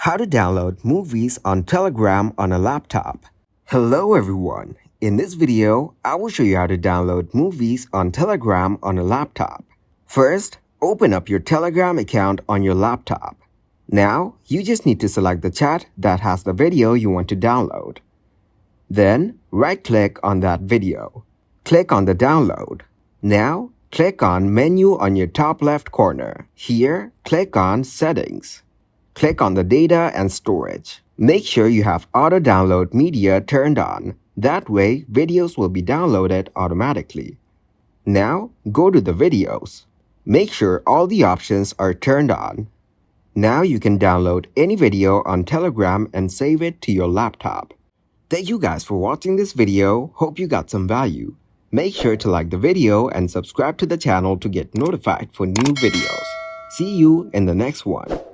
How to download movies on Telegram on a laptop. Hello everyone. In this video, I will show you how to download movies on Telegram on a laptop. First, open up your Telegram account on your laptop. Now, you just need to select the chat that has the video you want to download. Then, right-click on that video. Click on the download. Now, click on Menu on your top left corner. Here, click on Settings. Click on the Data and Storage. Make sure you have Auto Download Media turned on. That way, videos will be downloaded automatically. Now, go to the videos. Make sure all the options are turned on. Now you can download any video on Telegram and save it to your laptop. Thank you guys for watching this video. Hope you got some value. Make sure to like the video and subscribe to the channel to get notified for new videos. See you in the next one.